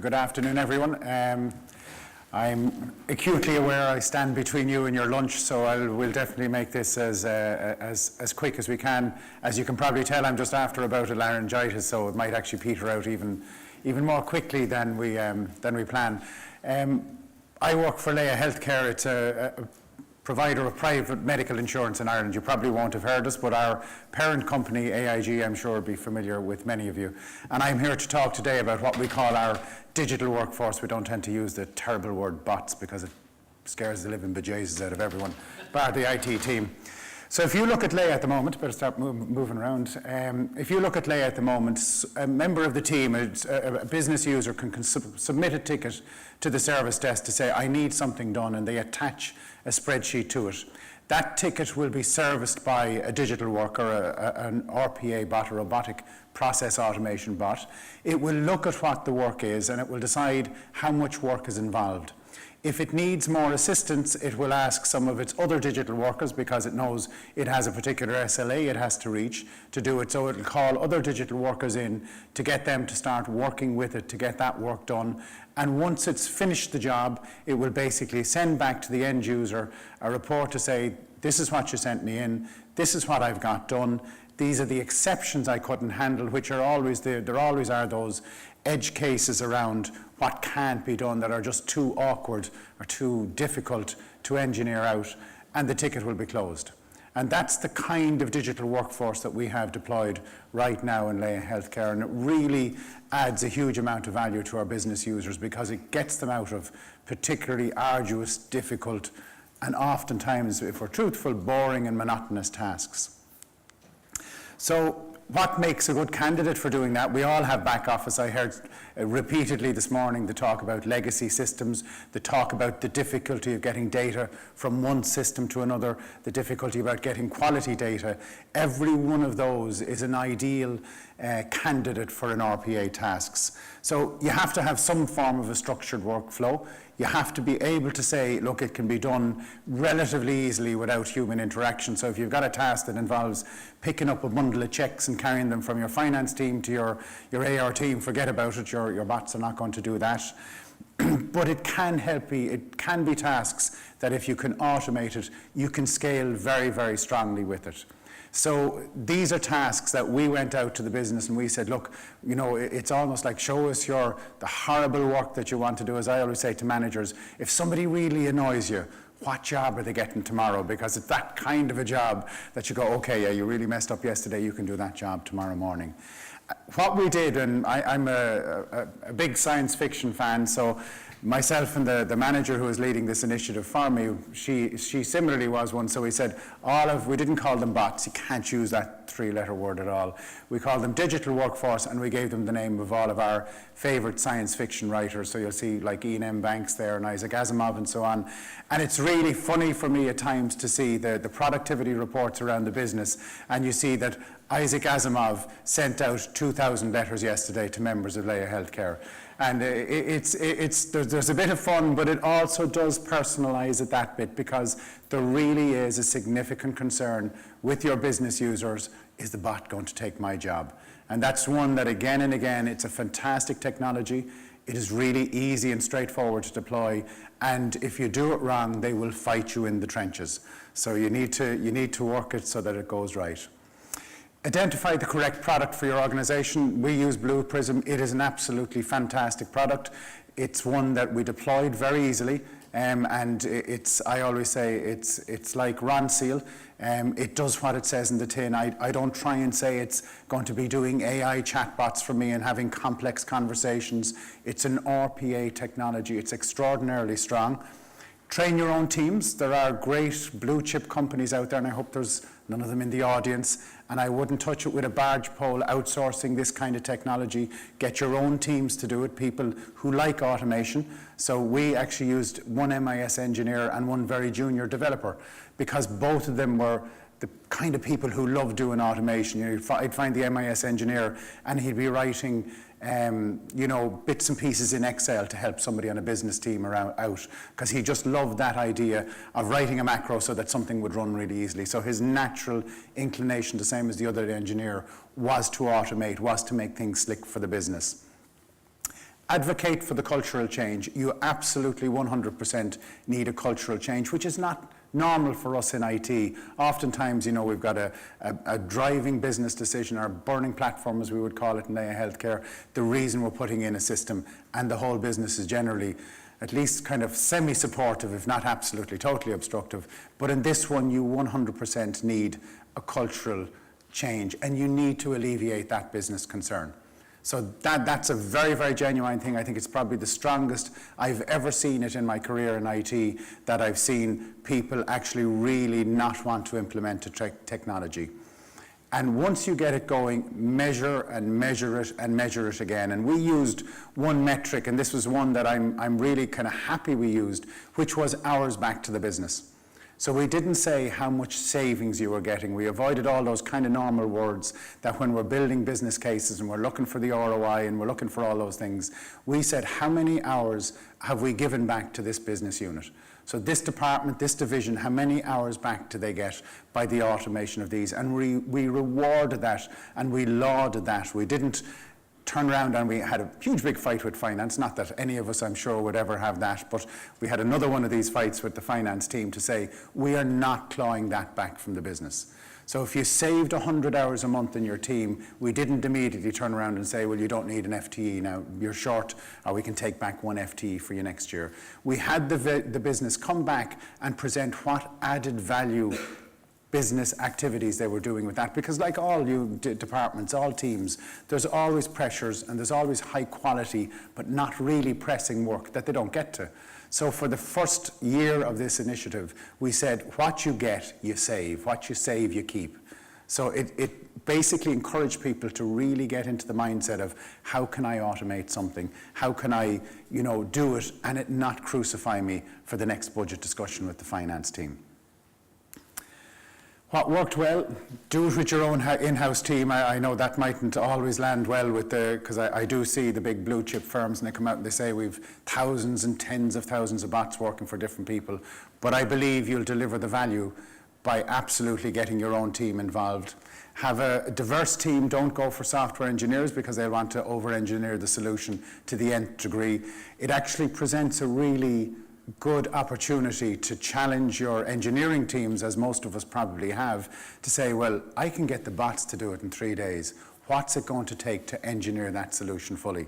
Good afternoon, everyone. I'm acutely aware I stand between you and your lunch, so we'll definitely make this as quick as we can. As you can probably tell, I'm just after about a laryngitis, so it might actually peter out even more quickly than we plan. I work for Leia Healthcare. It's a provider of private medical insurance in Ireland. You probably won't have heard us, but our parent company, AIG, I'm sure will be familiar with many of you. And I'm here to talk today about what we call our digital workforce. We don't tend to use the terrible word bots because it scares the living bejesus out of everyone, bar the IT team. So if you look at Leia at the moment, better start moving around. If you look at Leia at the moment, a member of the team, a business user can submit a ticket to the service desk to say, I need something done, and they attach a spreadsheet to it. That ticket will be serviced by a digital worker, an RPA bot, a robotic process automation bot. It will look at what the work is and it will decide how much work is involved. If it needs more assistance, it will ask some of its other digital workers, because it knows it has a particular SLA it has to reach to do it. So it'll call other digital workers in to get them to start working with it to get that work done. And once it's finished the job, it will basically send back to the end user a report to say, this is what you sent me in, this is what I've got done, these are the exceptions I couldn't handle, which are always there always are those edge cases around what can't be done that are just too awkward or too difficult to engineer out, and the ticket will be closed. And that's the kind of digital workforce that we have deployed right now in Leia Healthcare, and it really adds a huge amount of value to our business users because it gets them out of particularly arduous, difficult, and oftentimes, if we're truthful, boring and monotonous tasks. So what makes a good candidate for doing that? We all have back office. I heard repeatedly this morning the talk about legacy systems, the talk about the difficulty of getting data from one system to another, the difficulty about getting quality data. Every one of those is an ideal candidate for an RPA tasks. So you have to have some form of a structured workflow. You have to be able to say, look, it can be done relatively easily without human interaction. So if you've got a task that involves picking up a bundle of checks and carrying them from your finance team to your AR team, forget about it, your bots are not going to do that. But it can help you, it can be tasks that if you can automate it, you can scale very, very strongly with it. So these are tasks that we went out to the business and we said, look, you know, it's almost like show us the horrible work that you want to do. As I always say to managers, if somebody really annoys you, what job are they getting tomorrow? Because it's that kind of a job that you go, okay, yeah, you really messed up yesterday, you can do that job tomorrow morning. What we did, and I'm a big science fiction fan, so myself and the manager who was leading this initiative for me, she similarly was one, so we said, we didn't call them bots, you can't use that three-letter word at all. We called them digital workforce, and we gave them the name of all of our favorite science fiction writers, so you'll see like Ian M. Banks there and Isaac Asimov and so on. And it's really funny for me at times to see the productivity reports around the business, and you see that Isaac Asimov sent out 2,000 letters yesterday to members of Leia Healthcare. And there's a bit of fun, but it also does personalize it that bit, because there really is a significant concern with your business users, is the bot going to take my job? And that's one that again and again, it's a fantastic technology. It is really easy and straightforward to deploy, and if you do it wrong, they will fight you in the trenches. So you need to work it so that it goes right. Identify the correct product for your organization. We use Prism. It is an absolutely fantastic product. It's one that we deployed very easily, and I always say it's like Ron Seal. It does what it says in the tin. I don't try and say it's going to be doing AI chatbots for me and having complex conversations. It's an RPA technology. It's extraordinarily strong. Train your own teams. There are great blue chip companies out there, and I hope there's none of them in the audience, and I wouldn't touch it with a barge pole outsourcing this kind of technology. Get your own teams to do it, people who like automation. So we actually used one MIS engineer and one very junior developer, because both of them were the kind of people who love doing automation. You know, I'd find the MIS engineer and he'd be writing bits and pieces in Excel to help somebody on a business team out, because he just loved that idea of writing a macro so that something would run really easily. So his natural inclination, the same as the other engineer, was to automate, was to make things slick for the business. advocate for the cultural change. You absolutely 100% need a cultural change, which is not normal for us in IT. Oftentimes, we've got a driving business decision, our burning platform, as we would call it in healthcare, the reason we're putting in a system, and the whole business is generally at least kind of semi-supportive, if not absolutely totally obstructive. But in this one, you 100% need a cultural change, and you need to alleviate that business concern. So that's a very, very genuine thing. I think it's probably the strongest I've ever seen it in my career in IT, that I've seen people actually really not want to implement a technology. And once you get it going, measure and measure it and measure it again. And we used one metric, and this was one that I'm really kind of happy we used, which was hours back to the business. So we didn't say how much savings you were getting. We avoided all those kind of normal words that when we're building business cases and we're looking for the ROI and we're looking for all those things, we said how many hours have we given back to this business unit? So this department, this division, how many hours back do they get by the automation of these? And we rewarded that and we lauded that. We didn't turn around and we had a huge big fight with finance. Not that any of us, I'm sure, would ever have that, but we had another one of these fights with the finance team to say, we are not clawing that back from the business. So if you saved 100 hours a month in your team, we didn't immediately turn around and say, well, you don't need an FTE now, you're short, or we can take back one FTE for you next year. We had the business come back and present what added value business activities they were doing with that, because like all you departments, all teams, there's always pressures and there's always high quality but not really pressing work that they don't get to. So for the first year of this initiative, we said what you get, you save. What you save, you keep. So it basically encouraged people to really get into the mindset of how can I automate something? How can I, do it and it not crucify me for the next budget discussion with the finance team? What worked well, do it with your own in-house team. I know that mightn't always land well with because I do see the big blue chip firms and they come out and they say we've thousands and tens of thousands of bots working for different people. But I believe you'll deliver the value by absolutely getting your own team involved. Have a diverse team. Don't go for software engineers because they want to over-engineer the solution to the nth degree. It actually presents a really good opportunity to challenge your engineering teams, as most of us probably have, to say, well, I can get the bots to do it in 3 days. What's it going to take to engineer that solution fully?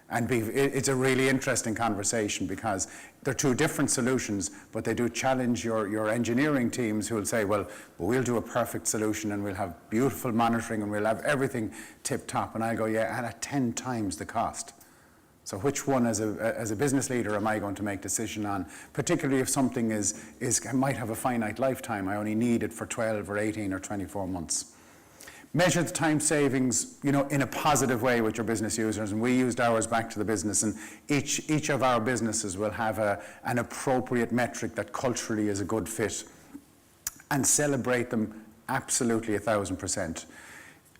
And it's a really interesting conversation because they're two different solutions, but they do challenge your engineering teams who will say, well, we'll do a perfect solution and we'll have beautiful monitoring and we'll have everything tip top. And I go, yeah, and at 10 times the cost. So which one as a business leader am I going to make decision on, particularly if something might have a finite lifetime. I only need it for 12 or 18 or 24 months. Measure the time savings, in a positive way with your business users. And we used hours back to the business, and each of our businesses will have an appropriate metric that culturally is a good fit, and celebrate them absolutely 1,000%.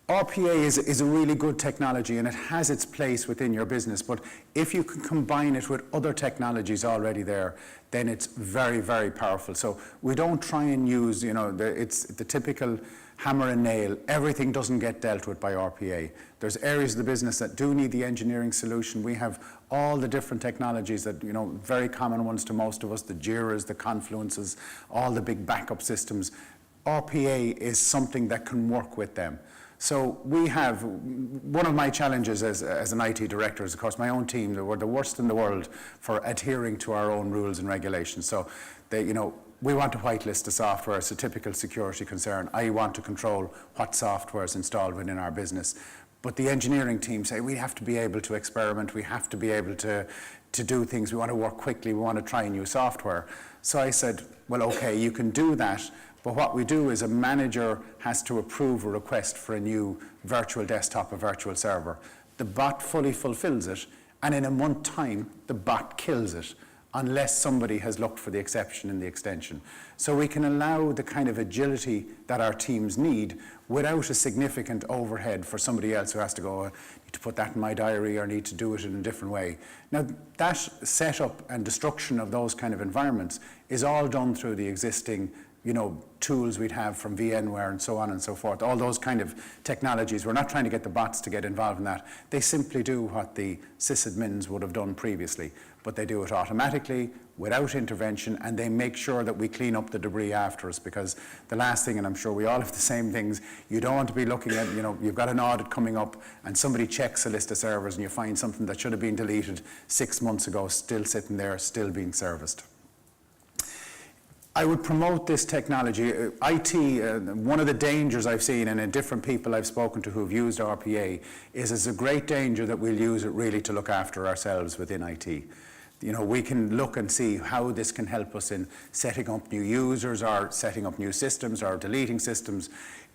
RPA is a really good technology and it has its place within your business, but if you can combine it with other technologies already there, then it's very, very powerful. So we don't try and use, it's the typical hammer and nail. Everything doesn't get dealt with by RPA. There's areas of the business that do need the engineering solution. We have all the different technologies that, very common ones to most of us, the Jiras, the Confluences, all the big backup systems. RPA is something that can work with them. So we have, one of my challenges as an IT director is, of course, my own team. We're the worst in the world for adhering to our own rules and regulations. So, we want to whitelist the software. It's a typical security concern. I want to control what software is installed within our business. But the engineering team say we have to be able to experiment. We have to be able to do things. We want to work quickly. We want to try new software. So I said, well, okay, you can do that. But what we do is a manager has to approve a request for a new virtual desktop or virtual server. The bot fully fulfills it, and in a month's time, the bot kills it, unless somebody has looked for the exception in the extension. So we can allow the kind of agility that our teams need without a significant overhead for somebody else who has to go, I need to put that in my diary or need to do it in a different way. Now, that setup and destruction of those kind of environments is all done through the existing tools we'd have from VMware and so on and so forth, all those kind of technologies. We're not trying to get the bots to get involved in that. They simply do what the sysadmins would have done previously, but they do it automatically, without intervention, and they make sure that we clean up the debris after us, because the last thing, and I'm sure we all have the same things, you don't want to be looking at, you've got an audit coming up and somebody checks a list of servers and you find something that should have been deleted 6 months ago, still sitting there, still being serviced. I would promote this technology. IT, one of the dangers I've seen, and in different people I've spoken to who've used RPA, is it's a great danger that we'll use it really to look after ourselves within IT. We can look and see how this can help us in setting up new users or setting up new systems or deleting systems.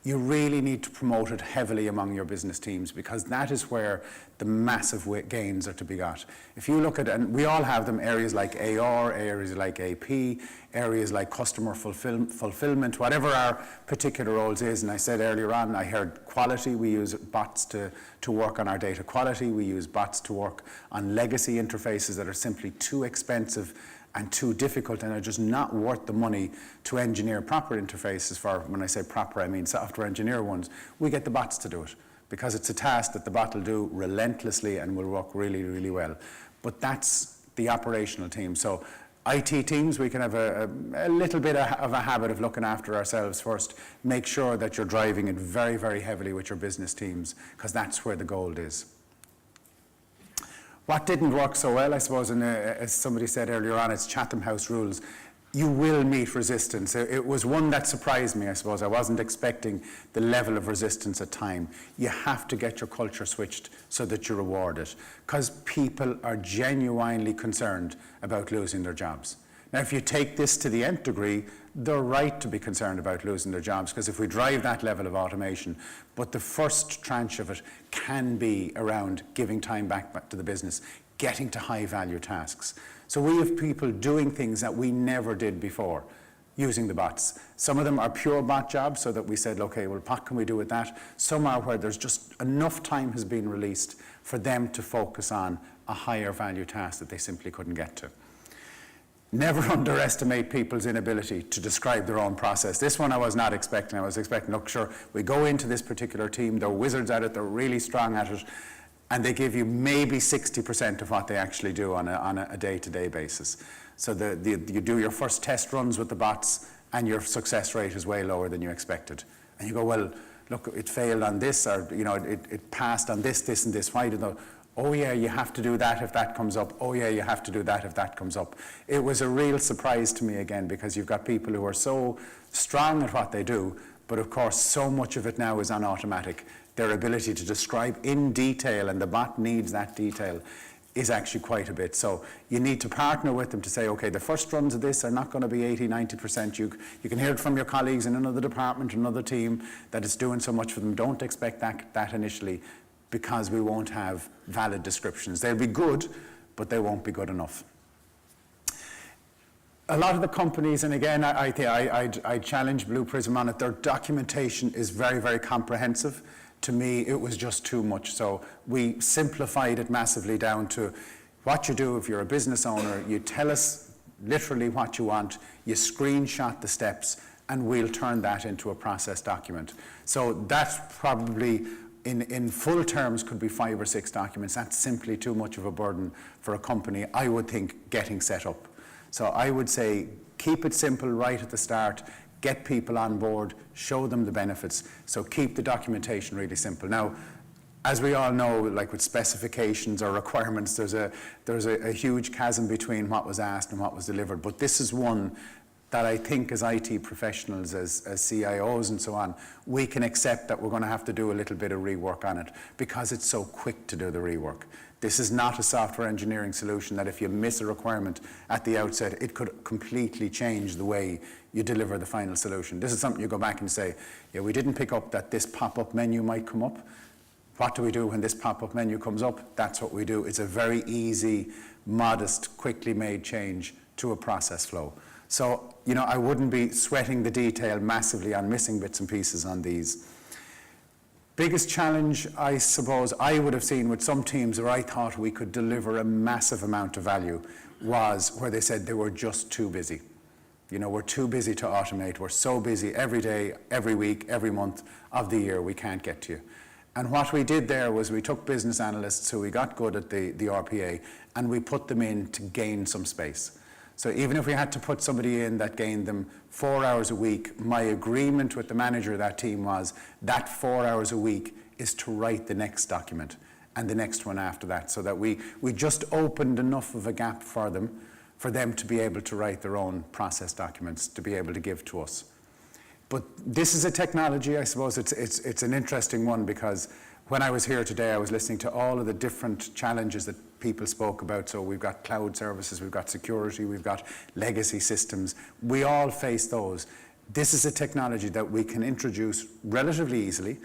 You really need to promote it heavily among your business teams, because that is where the massive gains are to be got. If you look at, and we all have them, areas like AR, areas like AP, areas like customer fulfillment, whatever our particular roles is. And I said earlier on, I heard quality, we use bots to work on our data quality, we use bots to work on legacy interfaces that are simply too expensive and too difficult and are just not worth the money to engineer proper interfaces for. When I say proper, I mean software engineer ones. We get the bots to do it, because it's a task that the bot will do relentlessly and will work really, really well. But that's the operational team. So IT teams, we can have a little bit of a habit of looking after ourselves first. Make sure that you're driving it very, very heavily with your business teams, because that's where the gold is. What didn't work so well, I suppose, and as somebody said earlier on, it's Chatham House rules. You will meet resistance. It was one that surprised me, I suppose. I wasn't expecting the level of resistance at time. You have to get your culture switched so that you reward it, because people are genuinely concerned about losing their jobs. Now, if you take this to the nth degree, they're right to be concerned about losing their jobs, because if we drive that level of automation, but the first tranche of it can be around giving time back to the business, getting to high value tasks. So we have people doing things that we never did before using the bots. Some of them are pure bot jobs, so that we said, okay, well, what can we do with that? Some are where there's just enough time has been released for them to focus on a higher value task that they simply couldn't get to. Never underestimate people's inability to describe their own process. This one I was not expecting. I was expecting, look, sure, we go into this particular team, they're wizards at it, they're really strong at it, and they give you maybe 60% of what they actually do on a day-to-day basis. So you do your first test runs with the bots, and your success rate is way lower than you expected. And you go, well, look, it failed on this, or it passed on this, this, and this. Why did they? Oh yeah, you have to do that if that comes up. Oh yeah, you have to do that if that comes up. It was a real surprise to me again, because you've got people who are so strong at what they do, but of course so much of it now is on automatic. Their ability to describe in detail, and the bot needs that detail, is actually quite a bit. So you need to partner with them to say, okay, the first runs of this are not going to be 80, 90%. You can hear it from your colleagues in another department, another team, that it's doing so much for them. Don't expect that initially, because we won't have valid descriptions. They'll be good, but they won't be good enough. A lot of the companies, and again, I challenge Blue Prism on it, their documentation is very, very comprehensive. To me, it was just too much. So we simplified it massively down to what you do if you're a business owner. You tell us literally what you want, you screenshot the steps, and we'll turn that into a process document. So that's probably, in full terms, could be 5 or 6 documents. That's simply too much of a burden for a company, I would think, getting set up. So I would say keep it simple right at the start, get people on board, show them the benefits. So keep the documentation really simple. Now, as we all know, like with specifications or requirements, there's a huge chasm between what was asked and what was delivered. But this is one that I think as IT professionals, as CIOs and so on, we can accept that we're going to have to do a little bit of rework on it, because it's so quick to do the rework. This is not a software engineering solution that if you miss a requirement at the outset, it could completely change the way you deliver the final solution. This is something you go back and say, yeah, we didn't pick up that this pop-up menu might come up. What do we do when this pop-up menu comes up? That's what we do. It's a very easy, modest, quickly made change to a process flow. So, I wouldn't be sweating the detail massively on missing bits and pieces on these. Biggest challenge, I suppose, I would have seen with some teams where I thought we could deliver a massive amount of value was where they said they were just too busy. You know, we're too busy to automate. We're so busy every day, every week, every month of the year, we can't get to you. And what we did there was we took business analysts who we got good at the RPA, and we put them in to gain some space. So even if we had to put somebody in that gained them 4 hours a week, my agreement with the manager of that team was that 4 hours a week is to write the next document and the next one after that, so that we just opened enough of a gap for them to be able to write their own process documents, to be able to give to us. But this is a technology, I suppose it's an interesting one, because when I was here today, I was listening to all of the different challenges that people spoke about. So we've got cloud services, we've got security, we've got legacy systems. We all face those. This is a technology that we can introduce relatively easily,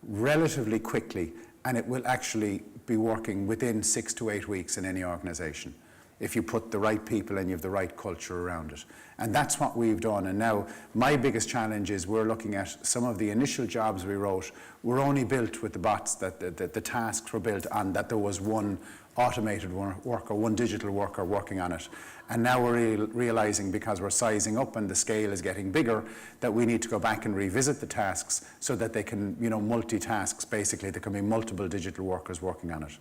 relatively quickly, and it will actually be working within 6 to 8 weeks in any organization, if you put the right people and you have the right culture around it. And that's what we've done. And now my biggest challenge is we're looking at some of the initial jobs we wrote were only built with the bots, that the tasks were built on, that there was one automated worker, one digital worker working on it. And now we're realizing, because we're sizing up and the scale is getting bigger, that we need to go back and revisit the tasks so that they can, you know, multitask. Basically, there can be multiple digital workers working on it.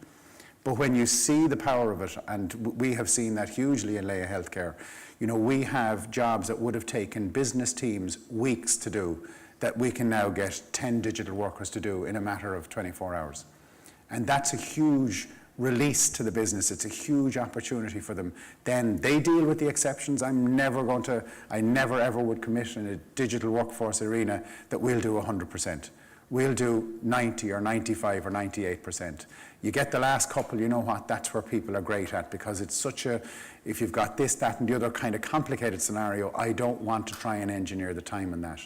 But when you see the power of it, and we have seen that hugely in Leia Healthcare, you know, we have jobs that would have taken business teams weeks to do, that we can now get 10 digital workers to do in a matter of 24 hours. And that's a huge release to the business. It's a huge opportunity for them. Then they deal with the exceptions. I never ever would commit in a digital workforce arena that we'll do 100%. We'll do 90 or 95 or 98%. You get the last couple, you know what, that's where people are great at, because it's such a, if you've got this, that and the other kind of complicated scenario, I don't want to try and engineer the time in that.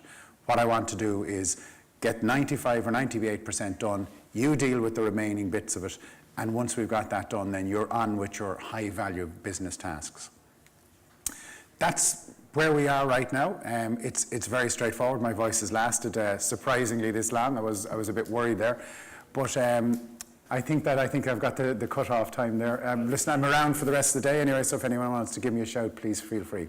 What I want to do is get 95 or 98% done, you deal with the remaining bits of it, and once we've got that done, then you're on with your high value business tasks. That's where we are right now. It's very straightforward. My voice has lasted surprisingly this long. I was a bit worried there, but I think I've got the cut-off time there. Listen, I'm around for the rest of the day anyway, so if anyone wants to give me a shout, please feel free.